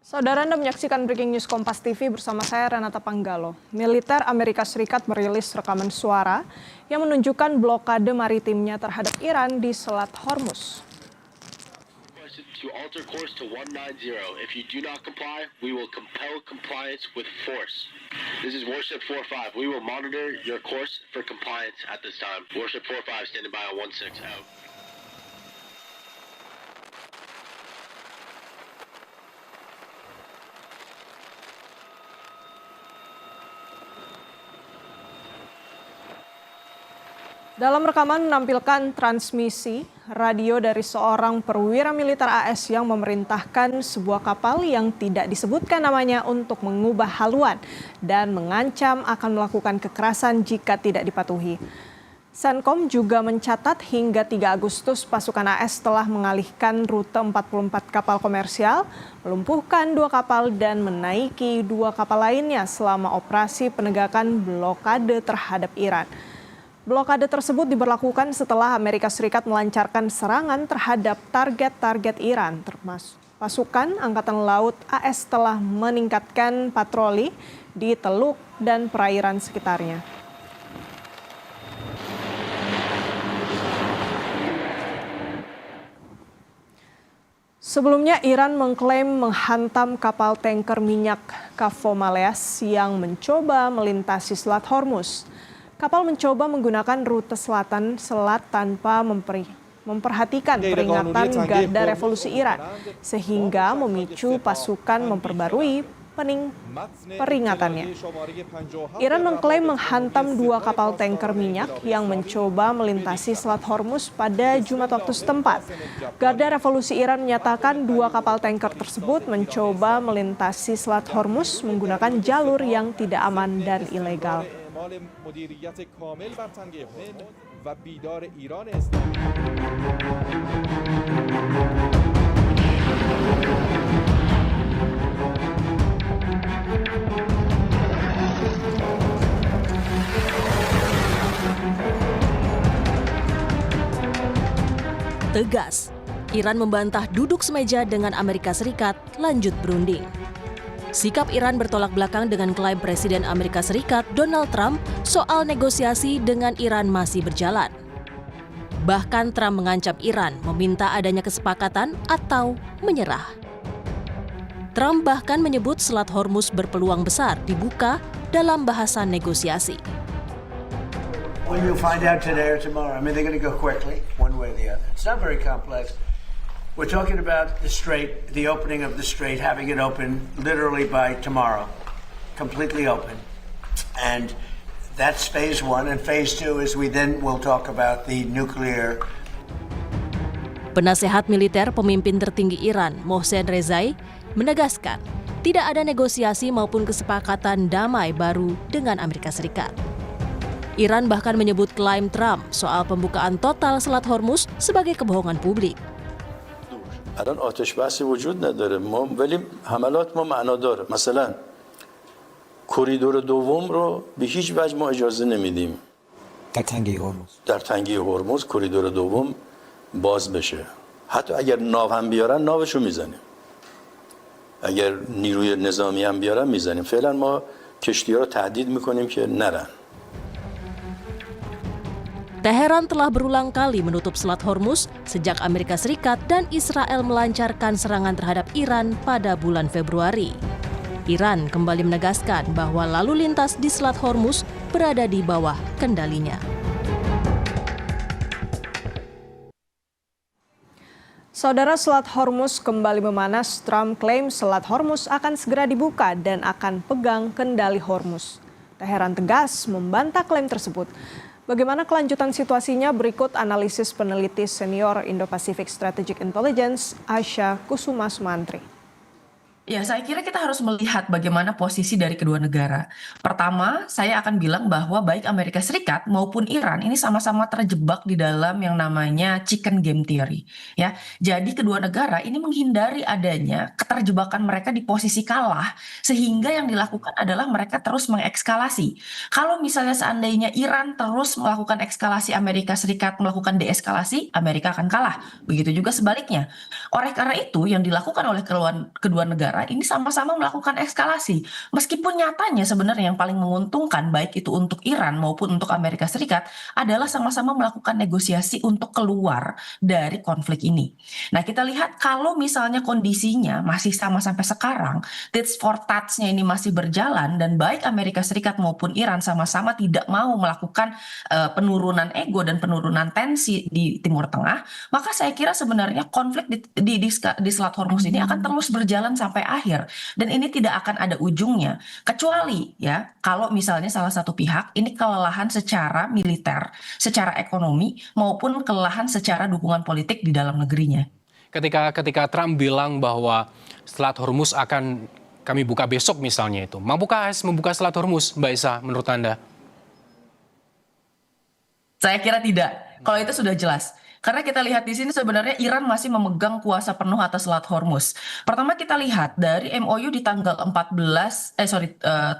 Saudara Anda menyaksikan Breaking News Kompas TV bersama saya Renata Panggalo. Militer Amerika Serikat merilis rekaman suara yang menunjukkan blokade maritimnya terhadap Iran di Selat Hormuz. To alter course to 190. If you do not comply, we will compel compliance with force. This is Warship 45. We will monitor your course for compliance at this time. Warship 45 standing by on 16 out. Dalam rekaman menampilkan transmisi radio dari seorang perwira militer AS yang memerintahkan sebuah kapal yang tidak disebutkan namanya untuk mengubah haluan dan mengancam akan melakukan kekerasan jika tidak dipatuhi. Senkom juga mencatat hingga 3 Agustus pasukan AS telah mengalihkan rute 44 kapal komersial, melumpuhkan 2 kapal dan menaiki 2 kapal lainnya selama operasi penegakan blokade terhadap Iran. Blokade tersebut diberlakukan setelah Amerika Serikat melancarkan serangan terhadap target-target Iran, termasuk pasukan Angkatan Laut AS telah meningkatkan patroli di Teluk dan perairan sekitarnya. Sebelumnya, Iran mengklaim menghantam kapal tanker minyak Kafo Maleas yang mencoba melintasi Selat Hormuz. Kapal mencoba menggunakan rute selatan selat tanpa memperhatikan peringatan Garda Revolusi Iran, sehingga memicu pasukan memperbarui peringatannya. Iran mengklaim menghantam 2 kapal tanker minyak yang mencoba melintasi Selat Hormuz pada Jumat waktu setempat. Garda Revolusi Iran menyatakan 2 kapal tanker tersebut mencoba melintasi Selat Hormuz menggunakan jalur yang tidak aman dan ilegal. مدیریت کامل بر تنگه هند و بیدار ایران اسلامی. Tegas, Iran membantah duduk semeja dengan Amerika Serikat lanjut berunding. Sikap Iran bertolak belakang dengan klaim Presiden Amerika Serikat Donald Trump soal negosiasi dengan Iran masih berjalan. Bahkan Trump mengancam Iran meminta adanya kesepakatan atau menyerah. Trump bahkan menyebut Selat Hormuz berpeluang besar dibuka dalam bahasan negosiasi. Well, you'll find out today or tomorrow. I mean, they're going to go quickly, one way or the other. It's not very complex. We're talking about the strait, the opening of the strait, having it open literally by tomorrow, completely open. And that's phase 1. And phase 2 is we then will talk about the nuclear. Penasehat militer pemimpin tertinggi Iran, Mohsen Rezai, menegaskan tidak ada negosiasi maupun kesepakatan damai baru dengan Amerika Serikat. Iran bahkan menyebut klaim Trump soal pembukaan total Selat Hormuz sebagai kebohongan publik. الان آتش بحثی وجود نداره ولی حملات ما معنا داره مثلا کریدور دوم رو به هیچ وجه ما اجازه نمیدیم در تنگه هرمز کریدور دوم باز بشه حتی اگر ناو هم بیارن ناوشو میزنیم اگر نیروی نظامی هم بیارن میزنیم فعلا ما کشتی‌ها رو تهدید میکنیم که نرن. Teheran telah berulang kali menutup Selat Hormuz sejak Amerika Serikat dan Israel melancarkan serangan terhadap Iran pada bulan Februari. Iran kembali menegaskan bahwa lalu lintas di Selat Hormuz berada di bawah kendalinya. Saudara, Selat Hormuz kembali memanas. Trump klaim Selat Hormuz akan segera dibuka dan akan pegang kendali Hormuz. Teheran tegas membantah klaim tersebut. Bagaimana kelanjutan situasinya? Berikut analisis peneliti senior Indo-Pacific Strategic Intelligence, Asha Kusuma Sumantri. Ya, saya kira kita harus melihat bagaimana posisi dari kedua negara. Pertama, saya akan bilang bahwa baik Amerika Serikat maupun Iran ini sama-sama terjebak di dalam yang namanya chicken game theory. Ya, jadi kedua negara ini menghindari adanya keterjebakan mereka di posisi kalah, sehingga yang dilakukan adalah mereka terus mengekskalasi. Kalau misalnya seandainya Iran terus melakukan ekskalasi, Amerika Serikat melakukan deeskalasi, Amerika akan kalah. Begitu juga sebaliknya. Oleh karena itu, yang dilakukan oleh kedua negara negara ini sama-sama melakukan eskalasi. Meskipun nyatanya sebenarnya yang paling menguntungkan baik itu untuk Iran maupun untuk Amerika Serikat adalah sama-sama melakukan negosiasi untuk keluar dari konflik ini. Nah, kita lihat kalau misalnya kondisinya masih sama sampai sekarang, tit for tat-nya ini masih berjalan dan baik Amerika Serikat maupun Iran sama-sama tidak mau melakukan penurunan ego dan penurunan tensi di Timur Tengah, maka saya kira sebenarnya konflik di Selat Hormuz ini akan terus berjalan sampai akhir dan ini tidak akan ada ujungnya kecuali ya kalau misalnya salah satu pihak ini kelelahan secara militer, secara ekonomi maupun kelelahan secara dukungan politik di dalam negerinya. Ketika Trump bilang bahwa Selat Hormuz akan kami buka besok misalnya itu, mampukah AS membuka Selat Hormuz, Mbak Isa, menurut Anda? Saya kira tidak. Kalau itu sudah jelas. Karena kita lihat di sini sebenarnya Iran masih memegang kuasa penuh atas Selat Hormuz. Pertama kita lihat dari MOU di tanggal 17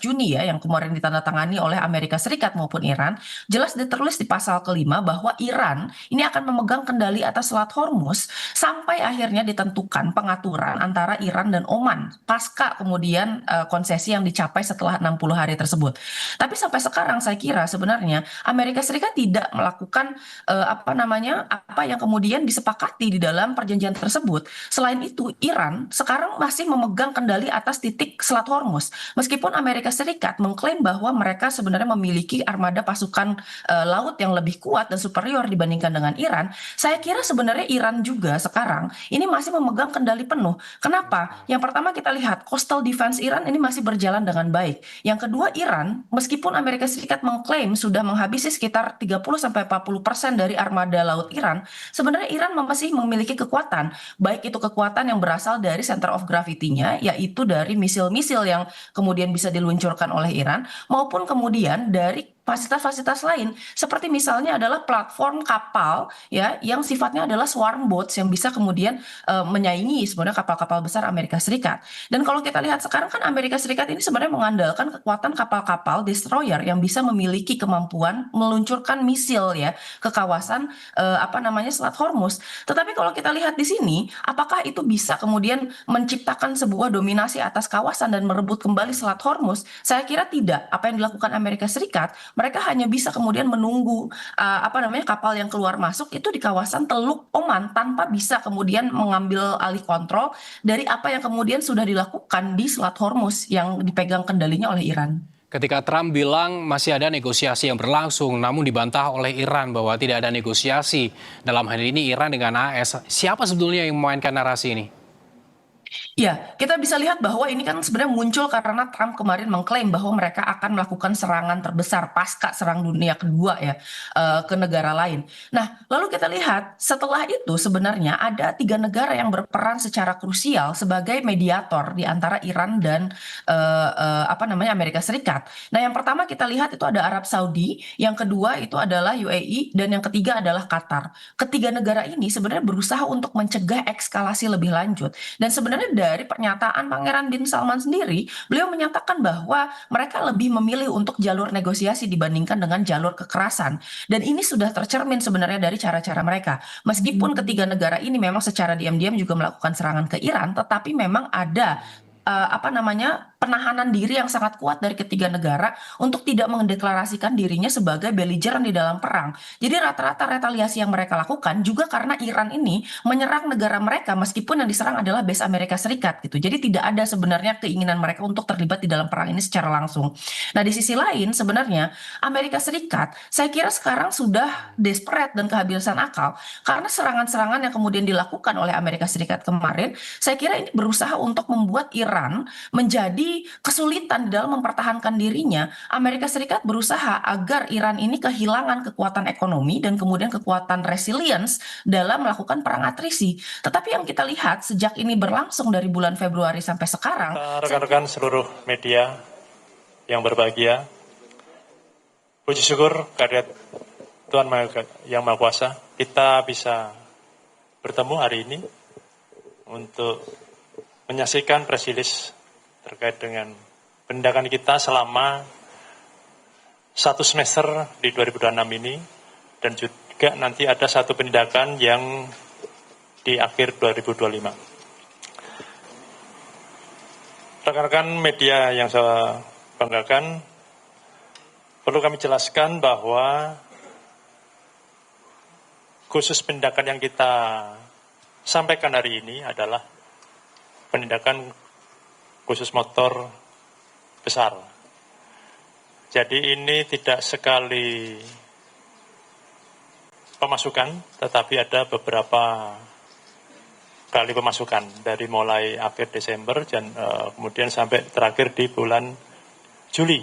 Juni ya yang kemarin ditandatangani oleh Amerika Serikat maupun Iran, jelas ditulis di pasal kelima bahwa Iran ini akan memegang kendali atas Selat Hormuz sampai akhirnya ditentukan pengaturan antara Iran dan Oman pasca kemudian konsesi yang dicapai setelah 60 hari tersebut. Tapi sampai sekarang saya kira sebenarnya Amerika Serikat tidak melakukan apa yang kemudian disepakati di dalam perjanjian tersebut. Selain itu, Iran sekarang masih memegang kendali atas titik Selat Hormuz. Meskipun Amerika Serikat mengklaim bahwa mereka sebenarnya memiliki armada pasukan laut yang lebih kuat dan superior dibandingkan dengan Iran, saya kira sebenarnya Iran juga sekarang ini masih memegang kendali penuh. Kenapa? Yang pertama kita lihat coastal defense Iran ini masih berjalan dengan baik. Yang kedua, Iran meskipun Amerika Serikat mengklaim sudah menghabisi sekitar 30-40% dari armada laut Iran, sebenarnya Iran masih memiliki kekuatan, baik itu kekuatan yang berasal dari center of gravity-nya, yaitu dari misil-misil yang kemudian bisa diluncurkan oleh Iran, maupun kemudian dari fasilitas-fasilitas lain seperti misalnya adalah platform kapal ya yang sifatnya adalah swarm boats yang bisa kemudian menyaingi sebenarnya kapal-kapal besar Amerika Serikat. Dan kalau kita lihat sekarang kan Amerika Serikat ini sebenarnya mengandalkan kekuatan kapal-kapal destroyer yang bisa memiliki kemampuan meluncurkan misil ya ke kawasan Selat Hormuz. Tetapi kalau kita lihat di sini, apakah itu bisa kemudian menciptakan sebuah dominasi atas kawasan dan merebut kembali Selat Hormuz? Saya kira tidak. Apa yang dilakukan Amerika Serikat, mereka hanya bisa kemudian menunggu kapal yang keluar masuk itu di kawasan Teluk Oman tanpa bisa kemudian mengambil alih kontrol dari apa yang kemudian sudah dilakukan di Selat Hormuz yang dipegang kendalinya oleh Iran. Ketika Trump bilang masih ada negosiasi yang berlangsung, namun dibantah oleh Iran bahwa tidak ada negosiasi. Dalam hal ini Iran dengan AS, siapa sebetulnya yang memainkan narasi ini? Ya, kita bisa lihat bahwa ini kan sebenarnya muncul karena Trump kemarin mengklaim bahwa mereka akan melakukan serangan terbesar pasca Serang Dunia Kedua ya ke negara lain. Nah, lalu kita lihat setelah itu sebenarnya ada 3 negara yang berperan secara krusial sebagai mediator di antara Iran dan Amerika Serikat. Nah, yang pertama kita lihat itu ada Arab Saudi, yang kedua itu adalah UAE, dan yang ketiga adalah Qatar. Ketiga negara ini sebenarnya berusaha untuk mencegah eskalasi lebih lanjut. Dan sebenarnya dari pernyataan Pangeran Bin Salman sendiri, beliau menyatakan bahwa mereka lebih memilih untuk jalur negosiasi dibandingkan dengan jalur kekerasan. Dan ini sudah tercermin sebenarnya dari cara-cara mereka. Meskipun ketiga negara ini memang secara diam-diam juga melakukan serangan ke Iran, tetapi memang ada penahanan diri yang sangat kuat dari ketiga negara untuk tidak mendeklarasikan dirinya sebagai belligerent di dalam perang. Jadi rata-rata retaliasi yang mereka lakukan juga karena Iran ini menyerang negara mereka meskipun yang diserang adalah base Amerika Serikat gitu. Jadi tidak ada sebenarnya keinginan mereka untuk terlibat di dalam perang ini secara langsung. Nah, di sisi lain sebenarnya Amerika Serikat saya kira sekarang sudah desperate dan kehabisan akal karena serangan-serangan yang kemudian dilakukan oleh Amerika Serikat kemarin, saya kira ini berusaha untuk membuat Iran menjadi kesulitan dalam mempertahankan dirinya. Amerika Serikat berusaha agar Iran ini kehilangan kekuatan ekonomi dan kemudian kekuatan resilience dalam melakukan perang atrisi. Tetapi yang kita lihat sejak ini berlangsung dari bulan Februari sampai sekarang, rekan-rekan seluruh media yang berbahagia, puji syukur kehadirat Tuhan Yang Maha Kuasa, kita bisa bertemu hari ini untuk menyaksikan press release terkait dengan penindakan kita selama 1 semester di 2026 ini, dan juga nanti ada satu penindakan yang di akhir 2025. Rekan-rekan media yang saya banggakan, perlu kami jelaskan bahwa khusus penindakan yang kita sampaikan hari ini adalah penindakan khusus motor besar. Jadi ini tidak sekali pemasukan, tetapi ada beberapa kali pemasukan dari mulai akhir Desember dan kemudian sampai terakhir di bulan Juli.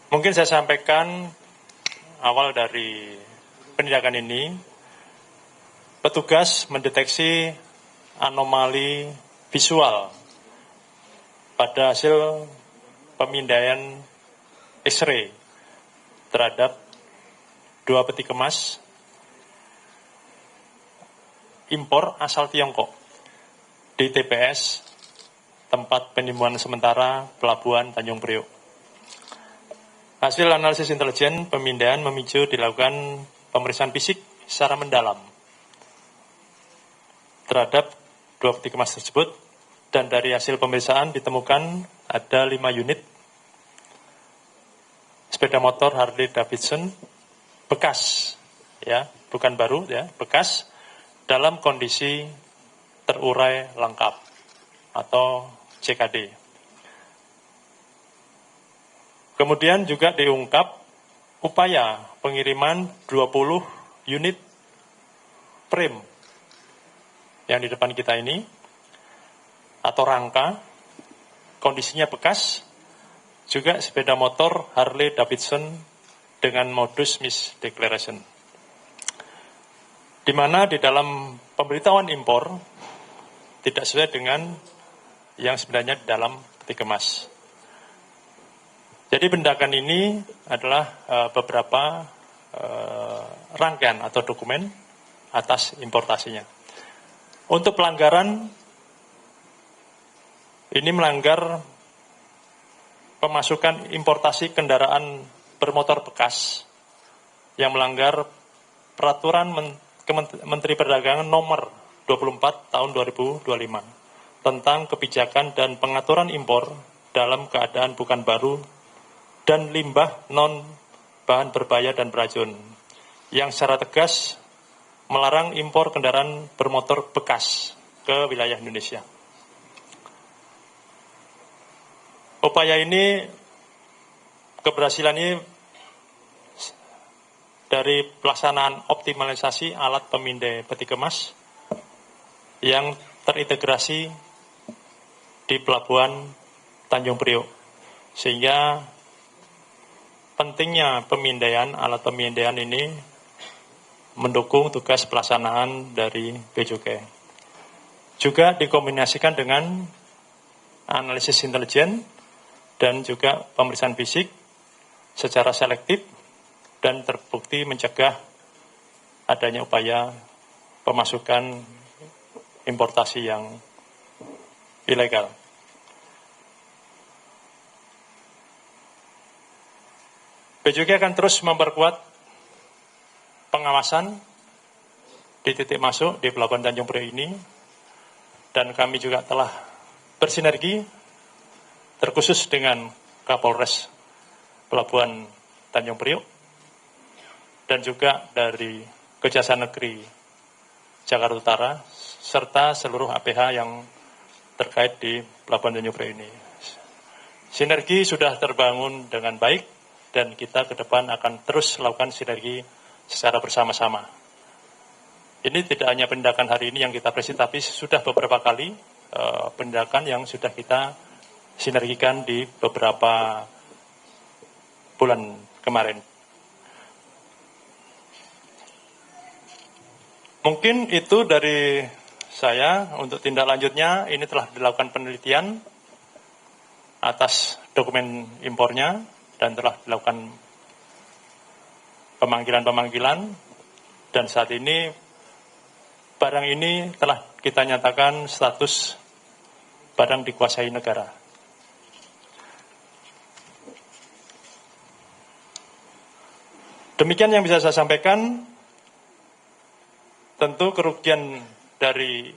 Mungkin saya sampaikan awal dari penindakan ini, petugas mendeteksi anomali visual pada hasil pemindaian X-ray terhadap 2 peti kemas impor asal Tiongkok di TPS tempat penimbunan sementara Pelabuhan Tanjung Priok. Hasil analisis intelijen pemindaian memicu dilakukan pemeriksaan fisik secara mendalam terhadap 2 peti kemas tersebut, dan dari hasil pemeriksaan ditemukan ada 5 unit sepeda motor Harley Davidson bekas, ya, bukan baru, ya, bekas, dalam kondisi terurai lengkap atau CKD. Kemudian juga diungkap upaya pengiriman 20 unit frame yang di depan kita ini atau rangka, kondisinya bekas, juga sepeda motor Harley Davidson dengan modus misdeclaration, di mana di dalam pemberitahuan impor tidak sesuai dengan yang sebenarnya di dalam peti kemas. Jadi penindakan ini adalah beberapa rangkaian atau dokumen atas importasinya. Untuk pelanggaran, ini melanggar pemasukan importasi kendaraan bermotor bekas yang melanggar peraturan Menteri Perdagangan nomor 24 tahun 2025 tentang kebijakan dan pengaturan impor dalam keadaan bukan baru dan limbah non bahan berbahaya dan beracun, yang secara tegas melarang impor kendaraan bermotor bekas ke wilayah Indonesia. Upaya ini, keberhasilan ini dari pelaksanaan optimalisasi alat pemindai peti kemas yang terintegrasi di Pelabuhan Tanjung Priok, sehingga pentingnya pemindaian alat pemindaian ini mendukung tugas pelaksanaan dari Bea Cukai. Juga dikombinasikan dengan analisis intelijen dan juga pemeriksaan fisik secara selektif dan terbukti mencegah adanya upaya pemasukan importasi yang ilegal. Bea Cukai akan terus memperkuat pengawasan di titik masuk di Pelabuhan Tanjung Priok ini, dan kami juga telah bersinergi terkhusus dengan Kapolres Pelabuhan Tanjung Priok dan juga dari Kejaksaan Negeri Jakarta Utara serta seluruh APH yang terkait di Pelabuhan Tanjung Priok ini. Sinergi sudah terbangun dengan baik, dan kita ke depan akan terus lakukan sinergi secara bersama-sama. Ini tidak hanya penindakan hari ini yang kita apresiasi, tapi sudah beberapa kali penindakan yang sudah kita sinergikan di beberapa bulan kemarin. Mungkin itu dari saya. Untuk tindak lanjutnya, ini telah dilakukan penelitian atas dokumen impornya dan telah dilakukan pemanggilan-pemanggilan, dan saat ini barang ini telah kita nyatakan status barang dikuasai negara. Demikian yang bisa saya sampaikan. Tentu kerugian dari